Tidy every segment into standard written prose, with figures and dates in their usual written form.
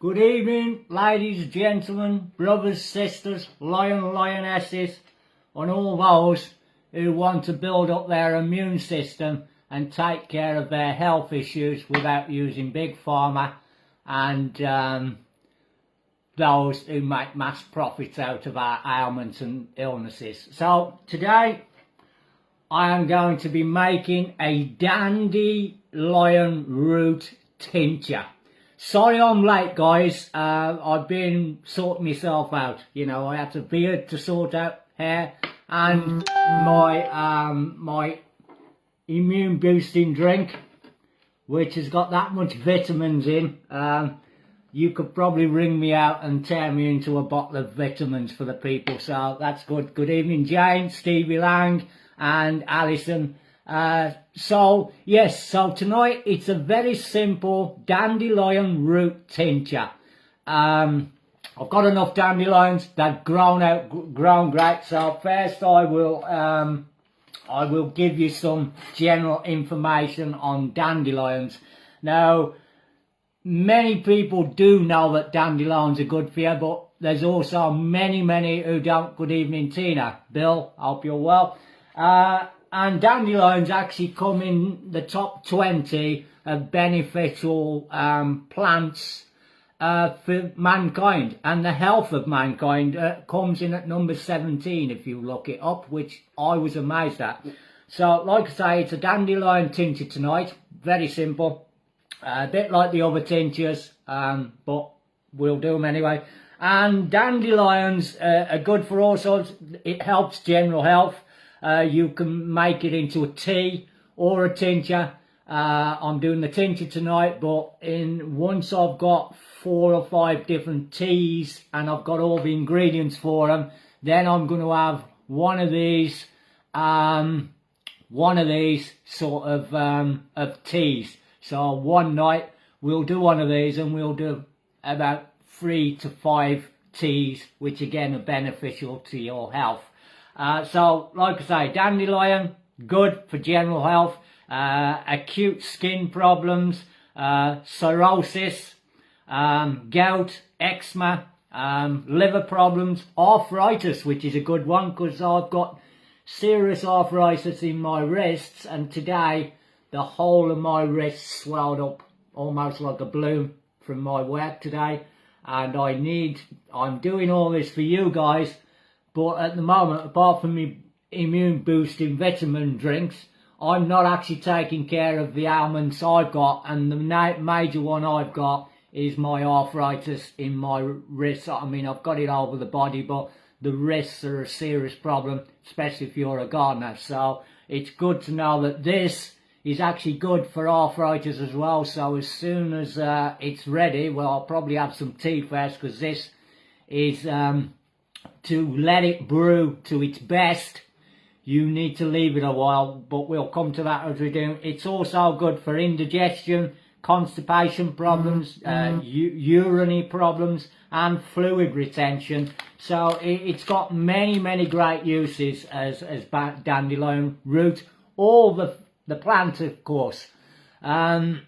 Good evening, ladies, gentlemen, brothers, sisters, lionesses, and all those who want to build up their immune system and take care of their health issues without using big pharma and those who make mass profits out of our ailments and illnesses. So today I am going to be making a dandelion root tincture. Sorry I'm late, guys. I've been sorting myself out. You know, I had a beard to sort out, hair, and my immune boosting drink, which has got that much vitamins in. You could probably ring me out and tear me into a bottle of vitamins for the people, so that's good. Good evening, Jane, Stevie Lang, and Alison. So tonight it's a very simple dandelion root tincture. I've got enough dandelions, they've grown great. So first I will give you some general information on dandelions. Now, many people do know that dandelions are good for you, but there's also many who don't. Good evening, Tina. Bill, hope you're well. And dandelions actually come in the top 20 of beneficial plants for mankind, and the health of mankind comes in at number 17 if you look it up, which I was amazed at. So like I say, it's a dandelion tincture tonight, very simple, a bit like the other tinctures, but we'll do them anyway. And dandelions are good for all sorts. It helps general health. You can make it into a tea or a tincture. I'm doing the tincture tonight, but once I've got 4 or 5 different teas and I've got all the ingredients for them, then I'm going to have one of these sort of teas. So one night we'll do one of these, and we'll do about 3 to 5 teas, which again are beneficial to your health. So, like I say, dandelion, good for general health, acute skin problems, cirrhosis, gout, eczema, liver problems, arthritis, which is a good one because I've got serious arthritis in my wrists, and today the whole of my wrist swelled up almost like a balloon from my work today, and I'm doing all this for you guys. But at the moment, apart from my immune boosting vitamin drinks, I'm not actually taking care of the ailments I've got, and the major one I've got is my arthritis in my wrists. I mean, I've got it over the body, but the wrists are a serious problem, especially if you're a gardener. So it's good to know that this is actually good for arthritis as well. So as soon as it's ready, well, I'll probably have some tea first, because this is to let it brew to its best. You need to leave it a while, but we'll come to that as we do. It's also good for indigestion, constipation problems, urinary problems, and fluid retention. So it's got many great uses as dandelion root, all the plant, of course. You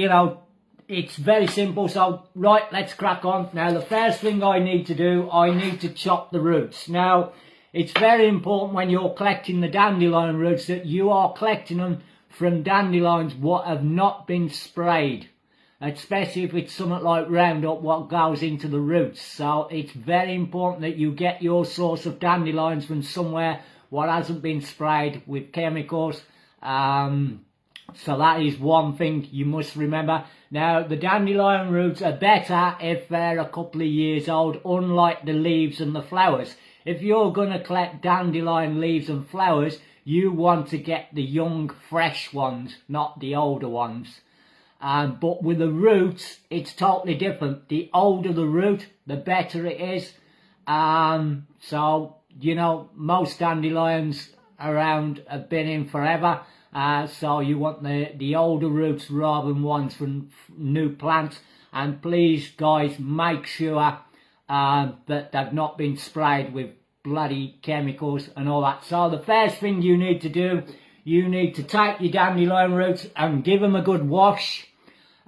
know, it's very simple. So, right, let's crack on. Now, the first thing I need to do, I need to chop the roots. Now, it's very important when you're collecting the dandelion roots that you are collecting them from dandelions what have not been sprayed, especially if it's something like Roundup, what goes into the roots. So, it's very important that you get your source of dandelions from somewhere what hasn't been sprayed with chemicals. So that is one thing you must remember. Now, the dandelion roots are better if they're a couple of years old, unlike the leaves and the flowers. If you're going to collect dandelion leaves and flowers, you want to get the young, fresh ones, not the older ones. But with the roots, it's totally different. The older the root, the better it is. So, you know, most dandelions around have been in forever. So you want the older roots rather than ones from new plants. And please, guys, make sure that they've not been sprayed with bloody chemicals and all that. So the first thing you need to do, you need to take your dandelion roots and give them a good wash.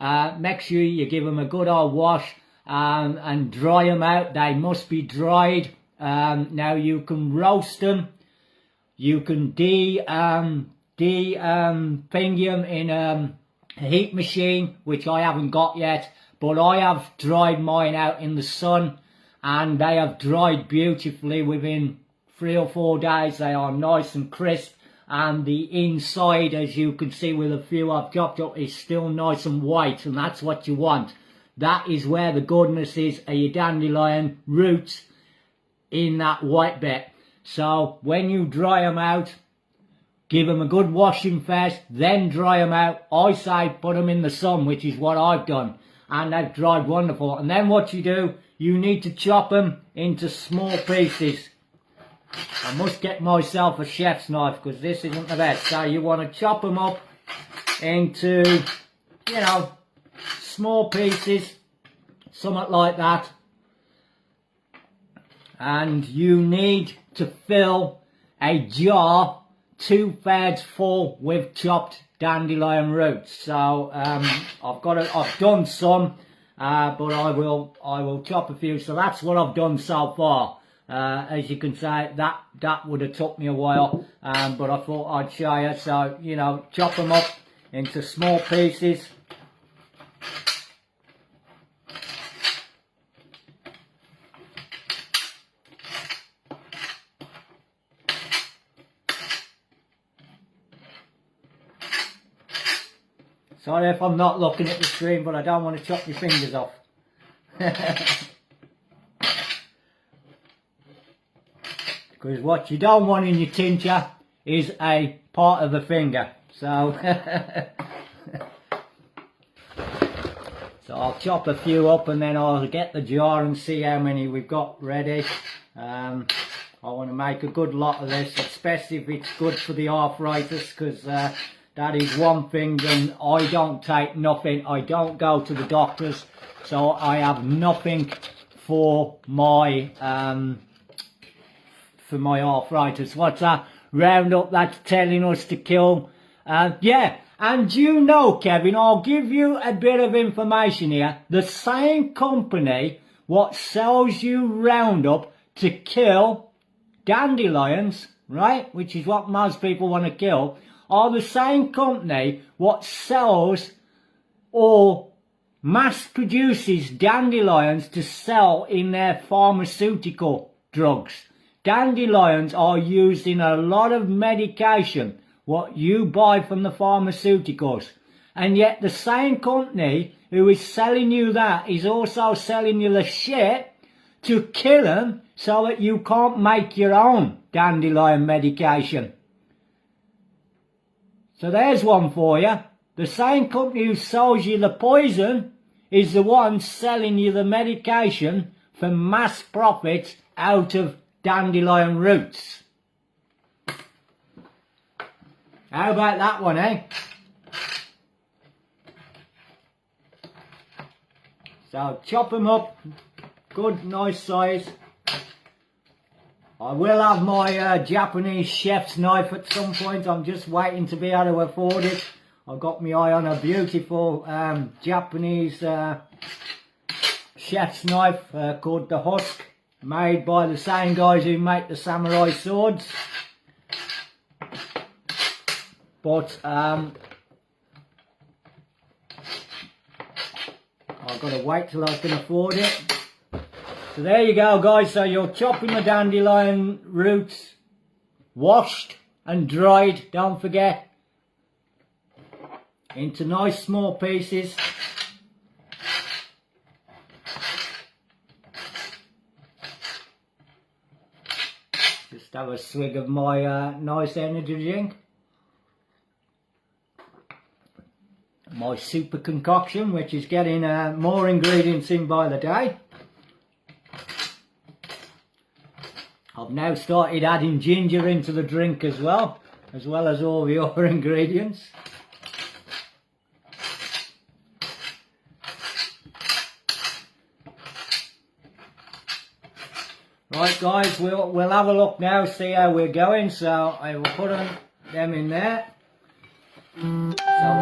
make sure you give them a good old wash and dry them out. They must be dried. Now you can roast them. You can finger them in a heat machine, which I haven't got yet, but I have dried mine out in the sun, and they have dried beautifully. Within 3 or 4 days they are nice and crisp, and the inside, as you can see with a few I've chopped up, is still nice and white, and that's what you want. That is where the goodness is of your dandelion roots, in that white bit. So when you dry them out, give them a good washing first, then dry them out. I say put them in the sun, which is what I've done, and they've dried wonderful. And then what you do, you need to chop them into small pieces. I must get myself a chef's knife because this isn't the best. So you want to chop them up into, you know, small pieces, something like that. And you need to fill a jar 2/3 full with chopped dandelion roots. So I've done some, but I will chop a few. So that's what I've done so far. As you can see, that would have took me a while, but I thought I'd show you. So, you know, chop them up into small pieces. Sorry if I'm not looking at the screen, but I don't want to chop my fingers off. Because what you don't want in your tincture is a part of the finger. So, so I'll chop a few up and then I'll get the jar and see how many we've got ready. I want to make a good lot of this, especially if it's good for the arthritis, because that is one thing. And I don't take nothing. I don't go to the doctors, so I have nothing for my arthritis. What's that Roundup that's telling us to kill? Yeah, and you know, Kevin, I'll give you a bit of information here. The same company what sells you Roundup to kill dandelions, right, which is what most people want to kill, are the same company what sells or mass produces dandelions to sell in their pharmaceutical drugs. Dandelions are used in a lot of medication what you buy from the pharmaceuticals, and yet the same company who is selling you that is also selling you the shit to kill them so that you can't make your own dandelion medication. So there's one for you. The same company who sells you the poison is the one selling you the medication for mass profits out of dandelion roots. How about that one, eh? So chop them up, good nice size. I will have my Japanese chef's knife at some point. I'm just waiting to be able to afford it. I've got my eye on a beautiful Japanese chef's knife called the Husk, made by the same guys who make the samurai swords. But I've got to wait till I can afford it. So there you go, guys. So you're chopping the dandelion roots, washed and dried, don't forget, into nice small pieces. Just have a swig of my nice energy drink. My super concoction, which is getting more ingredients in by the day. I've now started adding ginger into the drink as well as all the other ingredients. Right, guys, we'll have a look now, see how we're going. So I will put them in there. So we've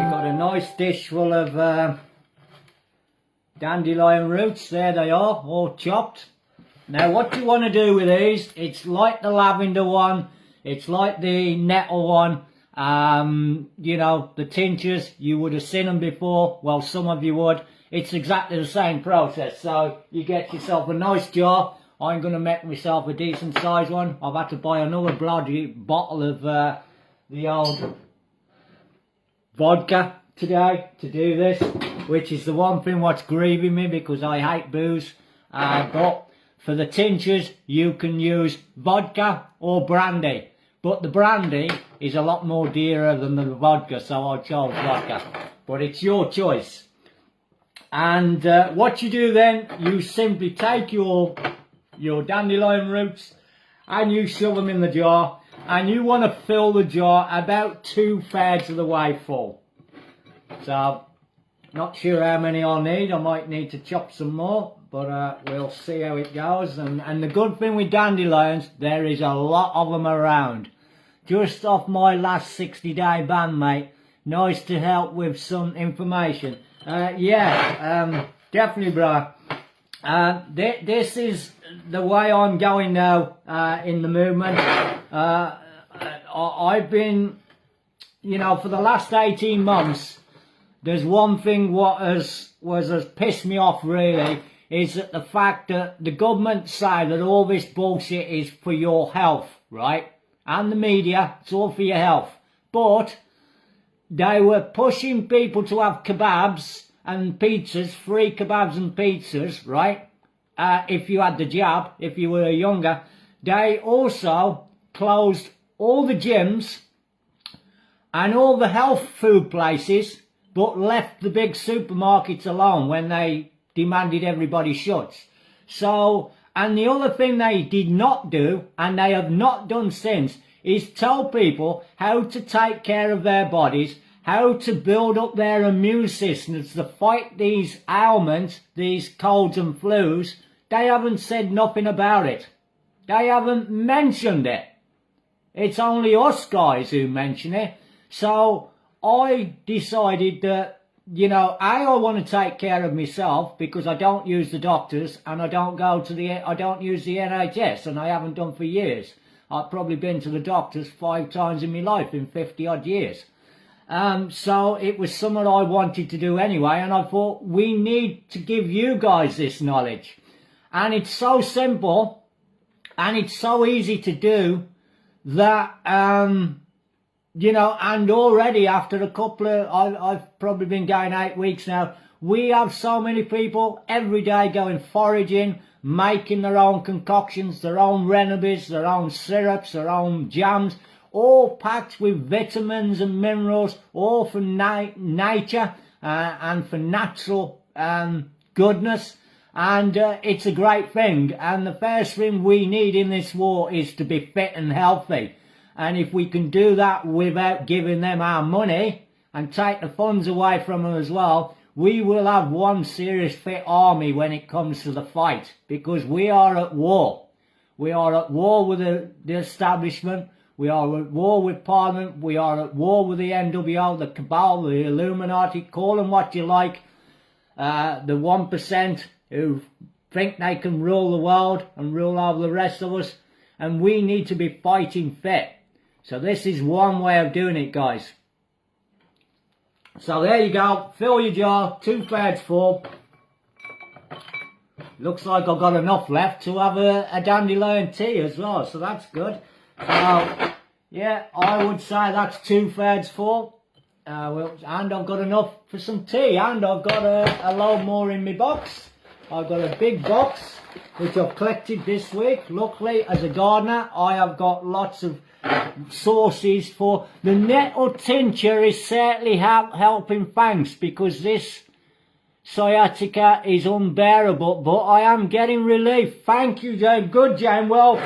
got a nice dish full of dandelion roots, there they are, all chopped. Now what you want to do with these, it's like the lavender one, it's like the nettle one, you know, the tinctures, you would have seen them before, well some of you would. It's exactly the same process. So you get yourself a nice jar. I'm going to make myself a decent sized one. I've had to buy another bloody bottle of the old vodka today to do this, which is the one thing what's grieving me because I hate booze. But for the tinctures, you can use vodka or brandy. But the brandy is a lot more dearer than the vodka, so I chose vodka. But it's your choice. And what you do then, you simply take your dandelion roots and you shove them in the jar. And you want to fill the jar about 2/3 of the way full. So, not sure how many I'll need. I might need to chop some more. But we'll see how it goes. And the good thing with dandelions, there is a lot of them around. Just off my last 60-day ban, mate. Nice to help with some information. Definitely, bro. This is the way I'm going now in the movement. I've been, you know, for the last 18 months, there's one thing what has pissed me off really, is that the fact that the government say that all this bullshit is for your health, right? And the media, it's all for your health. But they were pushing people to have kebabs and pizzas, free kebabs and pizzas, right? If you had the jab, if you were younger. They also closed all the gyms and all the health food places, but left the big supermarkets alone when they demanded everybody shuts. So, and the other thing they did not do, and they have not done since, is tell people how to take care of their bodies, how to build up their immune systems to fight these ailments, these colds and flus. They haven't said nothing about it. They haven't mentioned it. It's only us guys who mention it. So I decided that, you know, I want to take care of myself because I don't use the doctors and I don't use the NHS, and I haven't done for years. I've probably been to the doctors 5 times in my life in 50 odd years. So it was something I wanted to do anyway, and I thought we need to give you guys this knowledge. And it's so simple and it's so easy to do that, you know, and already after a couple of, I've probably been going 8 weeks now, we have so many people every day going foraging, making their own concoctions, their own remedies, their own syrups, their own jams, all packed with vitamins and minerals, all for nature and for natural goodness. And it's a great thing. And the first thing we need in this war is to be fit and healthy. And if we can do that without giving them our money and take the funds away from them as well, we will have one serious fit army when it comes to the fight. Because we are at war. We are at war with the establishment. We are at war with Parliament. We are at war with the NWO, the cabal, the Illuminati. Call them what you like. The 1% who think they can rule the world and rule over the rest of us. And we need to be fighting fit. So this is one way of doing it, guys. So there you go. Fill your jar, 2/3 full. Looks like I've got enough left to have a dandelion tea as well. So that's good. So, yeah, I would say that's 2/3 full. And I've got enough for some tea. And I've got a load more in my box. I've got a big box which I've collected this week. Luckily, as a gardener, I have got lots of sources for the nettle tincture. Is certainly helping, thanks, because this sciatica is unbearable, but I am getting relief. Thank you, Jane. Good, Jane. Well,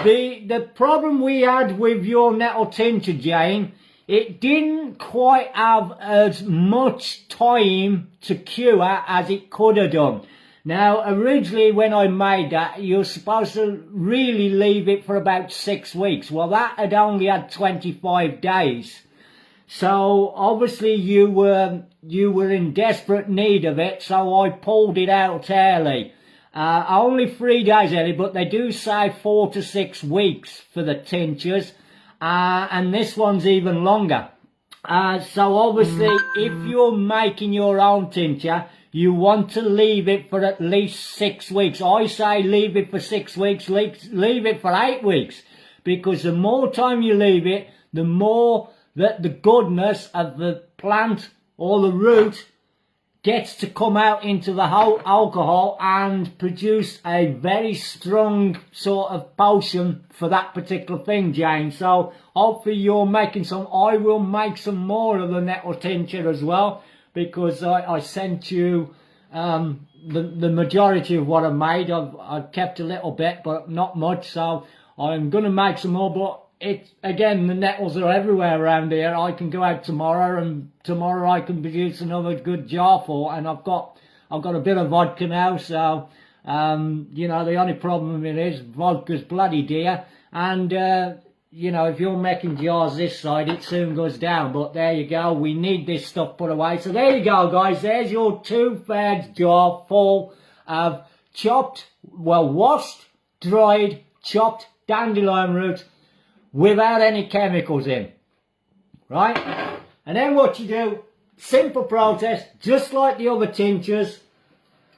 the problem we had with your nettle tincture, Jane, it didn't quite have as much time to cure as it could have done. Now, originally when I made that, you're supposed to really leave it for about 6 weeks. Well, that had only had 25 days. So obviously you were in desperate need of it, so I pulled it out early. Only 3 days early, but they do say 4 to 6 weeks for the tinctures, and this one's even longer. So obviously, if you're making your own tincture, you want to leave it for at least 6 weeks. I say leave it for 6 weeks, leave it for 8 weeks, because the more time you leave it, the more that the goodness of the plant or the root gets to come out into the whole alcohol and produce a very strong sort of potion for that particular thing, Jane. So hopefully you're making some. I will make some more of the nettle tincture as well, because I sent you the majority of what I made. I've kept a little bit, but not much, so I'm going to make some more. But again, the nettles are everywhere around here. I can go out tomorrow, and tomorrow I can produce another good jar full. And I've got a bit of vodka now, so you know, the only problem with it is vodka's bloody dear, and you know, if you're making jars this side, it soon goes down. But there you go, we need this stuff put away. So there you go, guys, there's your 2/3 jar full of chopped, well, washed, dried, chopped dandelion roots without any chemicals in, right? And then what you do, simple process, just like the other tinctures,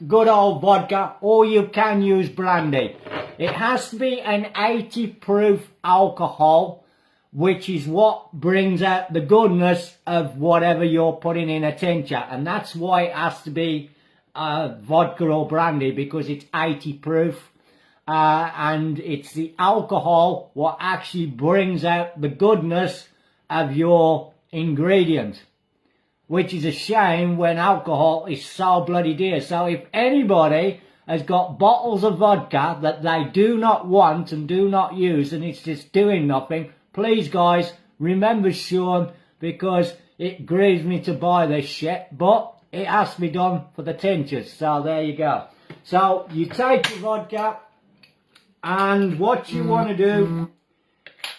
good old vodka, or you can use brandy. It has to be an 80 proof alcohol, which is what brings out the goodness of whatever you're putting in a tincture. And that's why it has to be vodka or brandy, because it's 80 proof. And it's the alcohol what actually brings out the goodness of your ingredient, which is a shame when alcohol is so bloody dear. So if anybody has got bottles of vodka that they do not want and do not use, and it's just doing nothing, please guys, remember Shaun, because it grieves me to buy this shit, but it has to be done for the tinctures. So there you go. So you take your vodka, and what you want to do,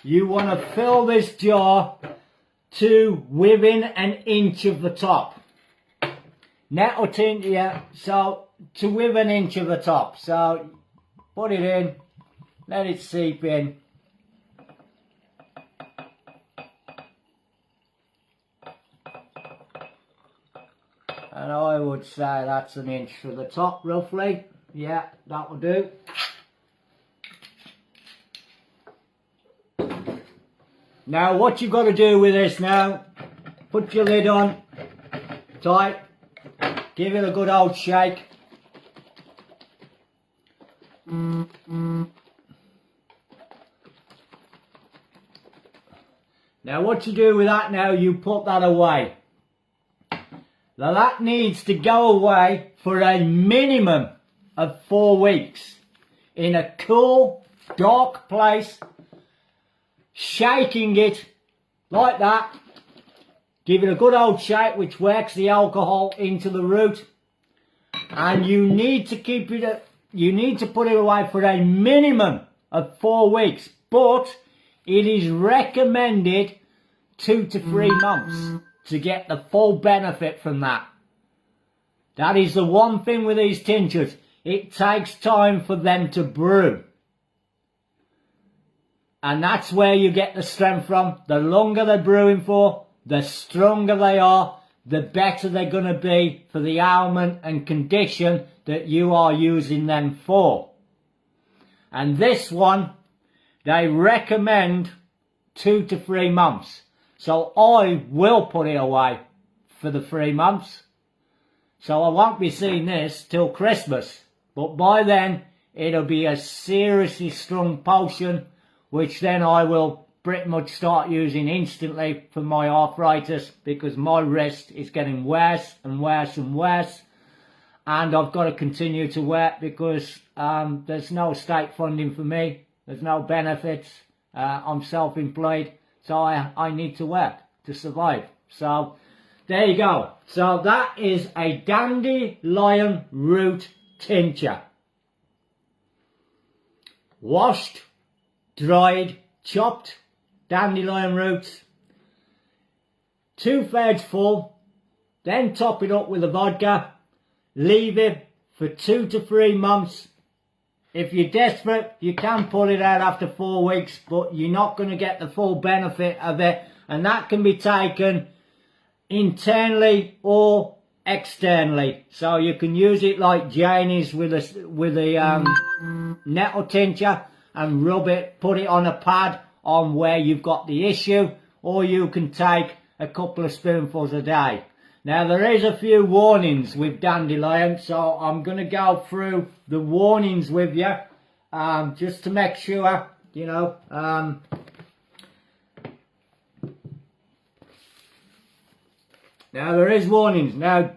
you want to fill this jar to within an inch of the top. Nettle tincture, so to within an inch of the top. So put it in, let it seep in. And I would say that's an inch for the top, roughly. Yeah, that will do. Now what you've got to do with this now, put your lid on tight, give it a good old shake. Now what you do with that now, you put that away. Now that needs to go away for a minimum of 4 weeks in a cool, dark place, shaking it like that. Give it a good old shake, which works the alcohol into the root. And you need to keep it, you need to put it away for a minimum of 4 weeks. But it is recommended 2 to 3 months to get the full benefit from that. That is the one thing with these tinctures. It takes time for them to brew. And that's where you get the strength from. The longer they're brewing for, the stronger they are, the better they're going to be for the ailment and condition that you are using them for. And this one, they recommend 2 to 3 months. So I will put it away for the 3 months. So I won't be seeing this till Christmas. But by then, it'll be a seriously strong potion, which then I will pretty much start using instantly for my arthritis, because my wrist is getting worse and worse and worse. And I've got to continue to work because there's no state funding for me. There's no benefits. I'm self-employed. So I need to work to survive. So there you go. So that is a dandelion root tincture. Washed, dried, chopped dandelion roots 2 thirds full, then top it up with the vodka, leave it for 2 to 3 months. If you're desperate, you can pull it out after 4 weeks, but you're not going to get the full benefit of it. And that can be taken internally or externally. So you can use it like Janie's with a nettle tincture and rub it, put it on a pad on where you've got the issue, or you can take a couple of spoonfuls a day. Now there is a few warnings with Dandelion, so I'm going to go through the warnings with you, just to make sure, you know. Now there is warnings. Now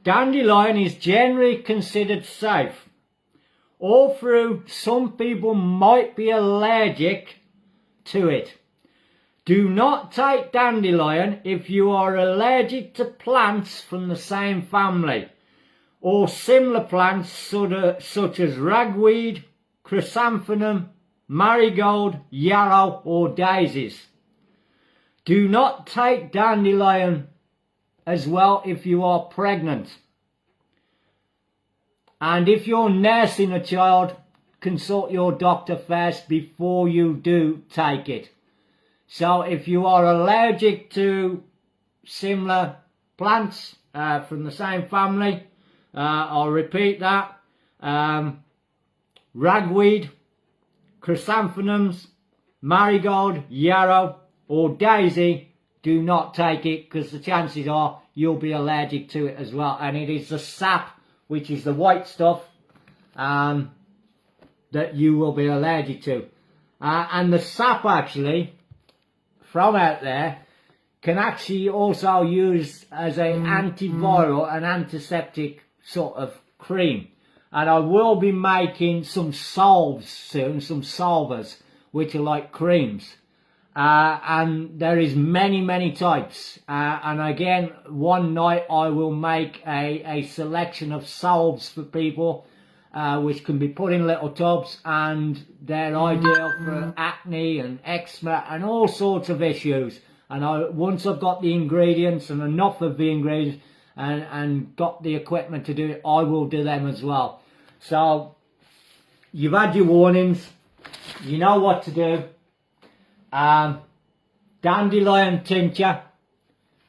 Dandelion is generally considered safe. Although some people might be allergic to it. Do not take Dandelion if you are allergic to plants from the same family or similar plants such as ragweed, chrysanthemum, marigold, yarrow or daisies. Do not take Dandelion as well if you are pregnant. And if you're nursing a child, consult your doctor first before you do take it. So if you are allergic to similar plants from the same family, I'll repeat that, ragweed, chrysanthemums, marigold, yarrow or daisy, do not take it, because the chances are you'll be allergic to it as well. And it is the sap, which is the white stuff, that you will be allergic to. And the sap actually from out there can actually also use as an antiviral and antiseptic sort of cream. And I will be making some salves soon, some salvers, which are like creams. And there is many types. And again, one night I will make a selection of salves for people, which can be put in little tubs, and they're ideal for acne and eczema and all sorts of issues. And once I've got the ingredients and enough of the ingredients and got the equipment to do it, I will do them as well. So you've had your warnings, you know what to do. Dandelion tincture,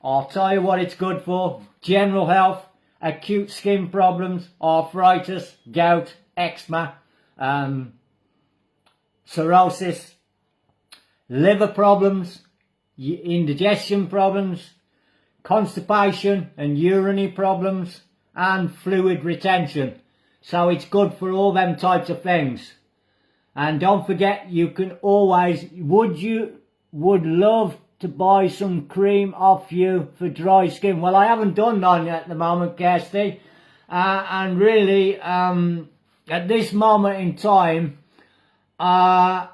I'll tell you what it's good for: general health, acute skin problems, arthritis, gout, eczema, cirrhosis, liver problems, indigestion problems, constipation and urinary problems, and fluid retention. So it's good for all them types of things. And don't forget, you can always, would love to buy some cream off you for dry skin. Well, I haven't done none at the moment, Kirsty. And really, at this moment in time, I'm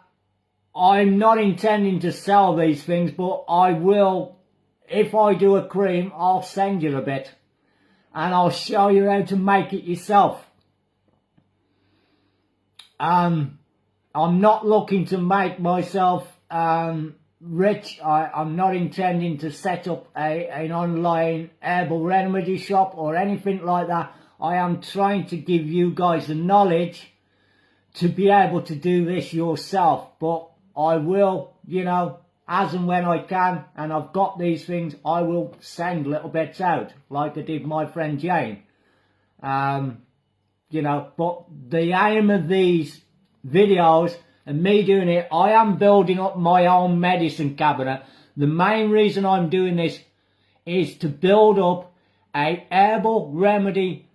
not intending to sell these things, but I will, if I do a cream, I'll send you a bit. And I'll show you how to make it yourself. I'm not looking to make myself rich. I'm not intending to set up an online herbal remedy shop or anything like that. I am trying to give you guys the knowledge to be able to do this yourself. But I will, you know, as and when I can, and I've got these things, I will send little bits out, like I did my friend Jane. You know, but the aim of these videos and me doing it, I am building up my own medicine cabinet. The main reason I'm doing this is to build up a herbal remedy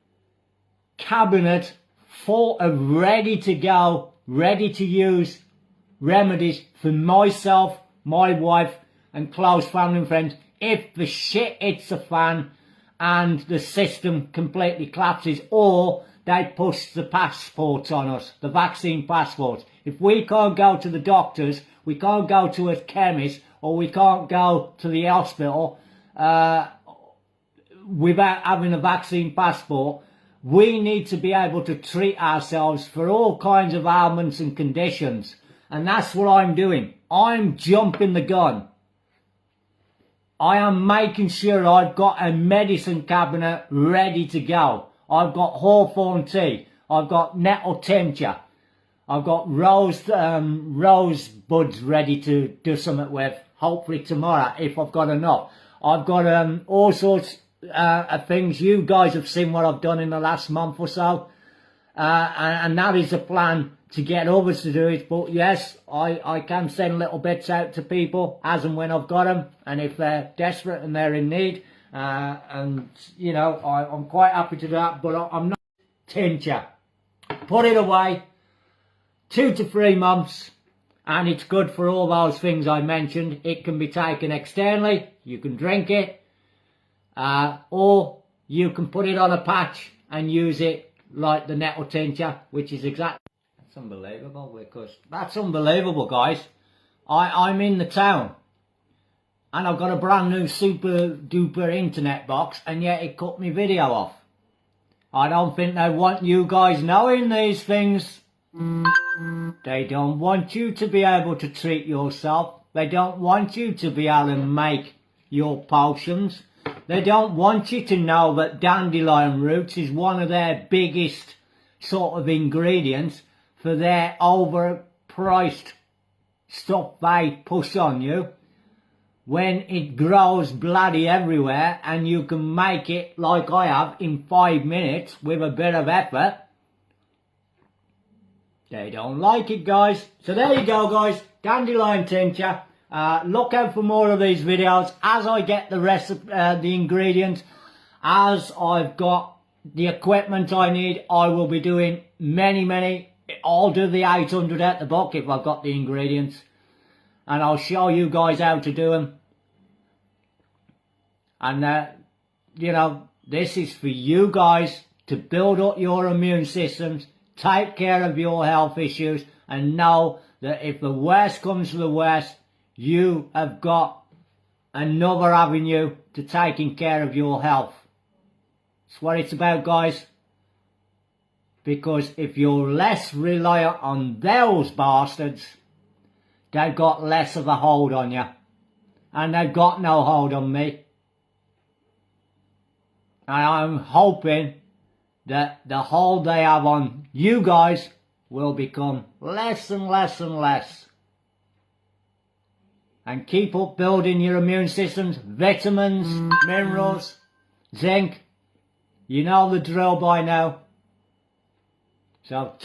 cabinet full of ready to go, ready to use remedies for myself, my wife and close family and friends if the shit hits the fan and the system completely collapses, or they push the passports on us, the vaccine passports. If we can't go to the doctors, we can't go to a chemist, or we can't go to the hospital without having a vaccine passport, we need to be able to treat ourselves for all kinds of ailments and conditions. And that's what I'm doing. I'm jumping the gun. I am making sure I've got a medicine cabinet ready to go. I've got hawthorn tea. I've got nettle tincture. I've got rose buds ready to do something with. Hopefully tomorrow, if I've got enough. I've got all sorts of things. You guys have seen what I've done in the last month or so. And that is the plan, to get others to do it. But yes, I can send little bits out to people as and when I've got them, and if they're desperate and they're in need, and you know, I'm quite happy to do that. But I'm not tincture. Put it away 2 to 3 months, and it's good for all those things I mentioned. It can be taken externally, you can drink it, or you can put it on a patch and use it like the nettle tincture, which is exactly... That's unbelievable, because that's unbelievable, guys. I'm in the town and I've got a brand new super duper internet box, and yet it cut my video off. I don't think they want you guys knowing these things. They don't want you to be able to treat yourself. They don't want you to be able to make your potions. They don't want you to know that dandelion roots is one of their biggest sort of ingredients for their overpriced stuff they push on you, when it grows bloody everywhere and you can make it like I have in 5 minutes with a bit of effort. They don't like it, guys. So there you go, guys. Dandelion tincture. Look out for more of these videos as I get the recipe, the ingredients. As I've got the equipment I need, I will be doing many. I'll do the 800 at the book if I've got the ingredients, and I'll show you guys how to do them. And you know, this is for you guys to build up your immune systems, take care of your health issues, and know that if the worst comes to the worst, you have got another avenue to taking care of your health. That's what it's about, guys. Because if you're less reliant on those bastards, they've got less of a hold on you. And they've got no hold on me. And I'm hoping that the hold they have on you guys will become less and less. And keep up building your immune systems, vitamins, minerals, zinc. You know the drill by now. So